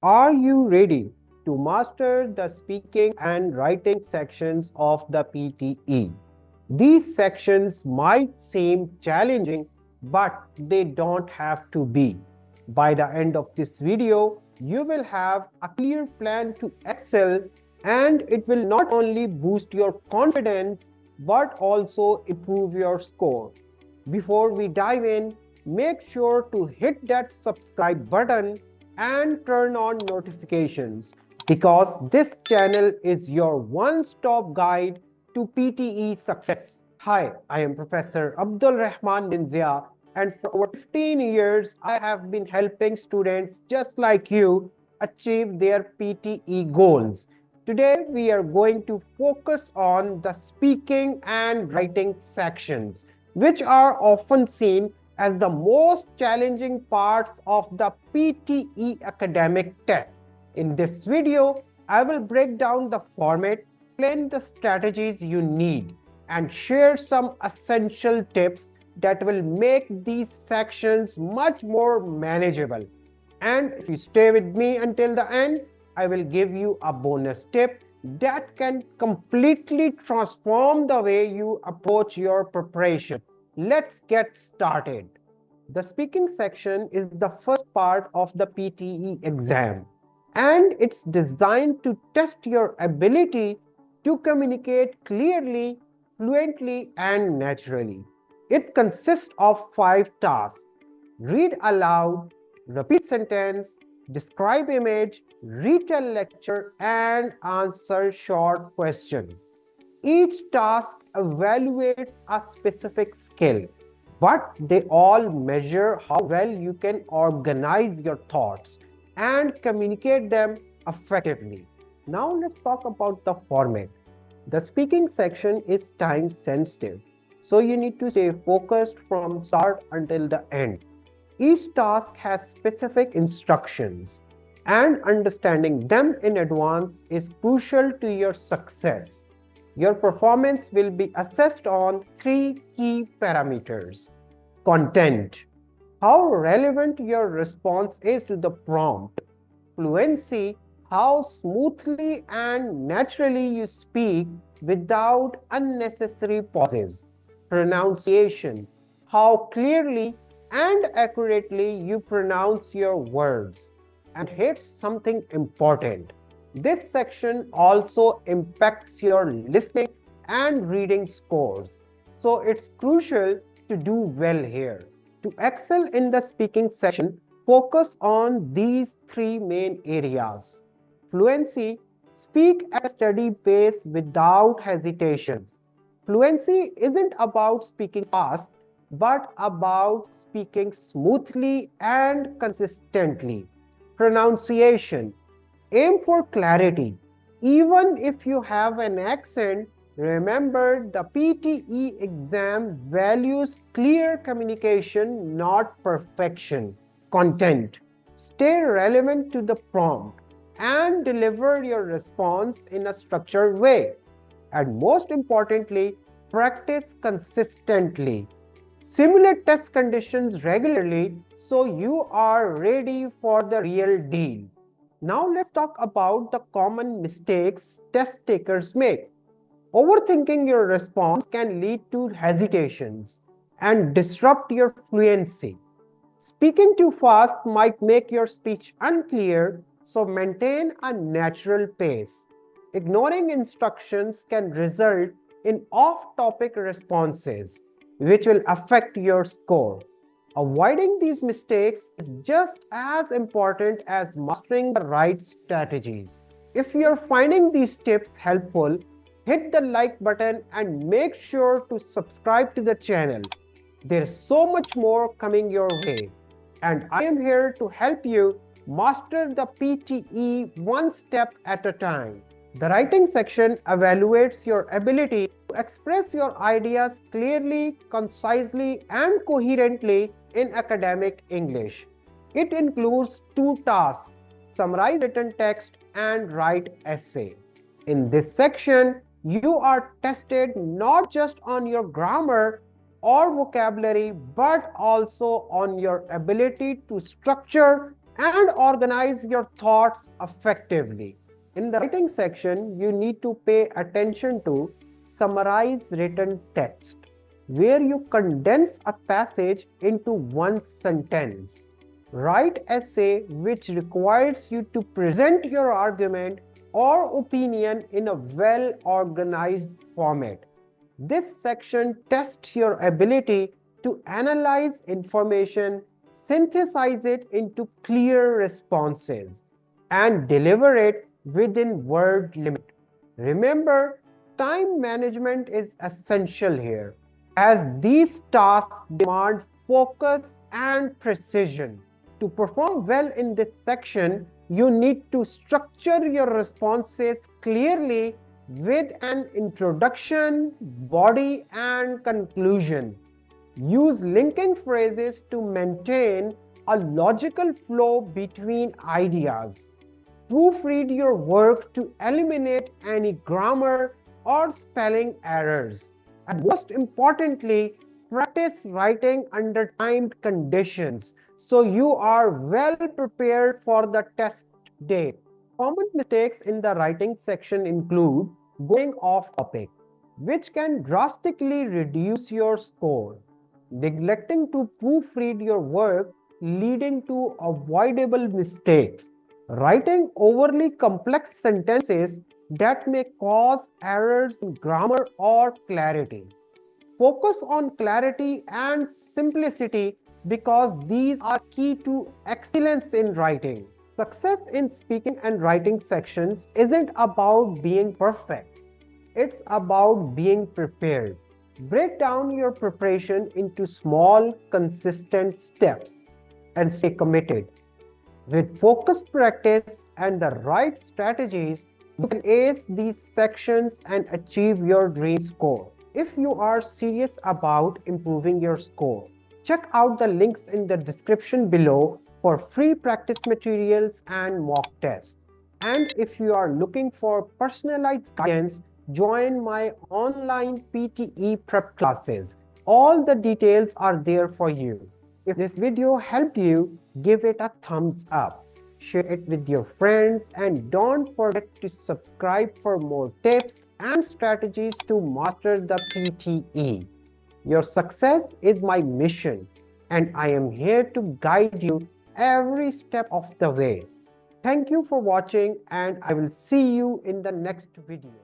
Are you ready to master the speaking and writing sections of the PTE? These sections might seem challenging, but they don't have to be. By the end of this video, you will have a clear plan to excel, and it will not only boost your confidence but also improve your score. Before we dive in, make sure to hit that subscribe button and turn on notifications because this channel is your one-stop guide to PTE success. Hi, I am Professor Abdul Rahman Ninzia, and for over 15 years I have been helping students just like you achieve their PTE goals. Today we are going to focus on the speaking and writing sections, which are often seen as the most challenging parts of the PTE academic test. In this video, I will break down the format, explain the strategies you need, and share some essential tips that will make these sections much more manageable. And if you stay with me until the end, I will give you a bonus tip that can completely transform the way you approach your preparation. Let's get started. The speaking section is the first part of the PTE exam, and it's designed to test your ability to communicate clearly, fluently, and naturally. It consists of 5 tasks: read aloud, repeat sentence, describe image, retell lecture, and answer short questions. Each task evaluates a specific skill, but they all measure how well you can organize your thoughts and communicate them effectively. Now let's talk about the format. The speaking section is time sensitive, so you need to stay focused from start until the end. Each task has specific instructions, and understanding them in advance is crucial to your success. Your performance will be assessed on 3 key parameters. Content: how relevant your response is to the prompt. Fluency: how smoothly and naturally you speak without unnecessary pauses. Pronunciation: how clearly and accurately you pronounce your words. And here's something important. This section also impacts your listening and reading scores, so it's crucial to do well here. To excel in the speaking section, focus on these 3 main areas. Fluency: speak at a steady pace without hesitations. Fluency isn't about speaking fast, but about speaking smoothly and consistently. Pronunciation: aim for clarity. Even if you have an accent, remember the PTE exam values clear communication, not perfection. Content: stay relevant to the prompt and deliver your response in a structured way. And most importantly, practice consistently. Simulate test conditions regularly so you are ready for the real deal. Now let's talk about the common mistakes test takers make. Overthinking your response can lead to hesitations and disrupt your fluency. Speaking too fast might make your speech unclear, so maintain a natural pace. Ignoring instructions can result in off-topic responses, which will affect your score. Avoiding these mistakes is just as important as mastering the right strategies. If you're finding these tips helpful, hit the like button and make sure to subscribe to the channel. There's so much more coming your way, and I am here to help you master the PTE one step at a time. The writing section evaluates your ability to express your ideas clearly, concisely, and coherently in academic English. It includes 2 tasks: summarize written text and write essay. In this section, you are tested not just on your grammar or vocabulary, but also on your ability to structure and organize your thoughts effectively. In the writing section, you need to pay attention to summarize written text, where you condense a passage into one sentence. Write essay which requires you to present your argument or opinion in a well-organized format. This section tests your ability to analyze information, synthesize it into clear responses, and deliver it within word limit. Remember, time management is essential here, as these tasks demand focus and precision. To perform well in this section, you need to structure your responses clearly with an introduction, body, and conclusion. Use linking phrases to maintain a logical flow between ideas. Proofread your work to eliminate any grammar or spelling errors. And most importantly, practice writing under timed conditions so you are well prepared for the test day. Common mistakes in the writing section include going off topic, which can drastically reduce your score, neglecting to proofread your work, leading to avoidable mistakes, writing overly complex sentences that may cause errors in grammar or clarity. Focus on clarity and simplicity because these are key to excellence in writing. Success in speaking and writing sections isn't about being perfect. It's about being prepared. Break down your preparation into small, consistent steps and stay committed. With focused practice and the right strategies, you can ace these sections and achieve your dream score. If you are serious about improving your score, check out the links in the description below for free practice materials and mock tests. And if you are looking for personalized guidance, join my online PTE prep classes. All the details are there for you. If this video helped you, give it a thumbs up. Share it with your friends and don't forget to subscribe for more tips and strategies to master the PTE. Your success is my mission, and I am here to guide you every step of the way. Thank you for watching, and I will see you in the next video.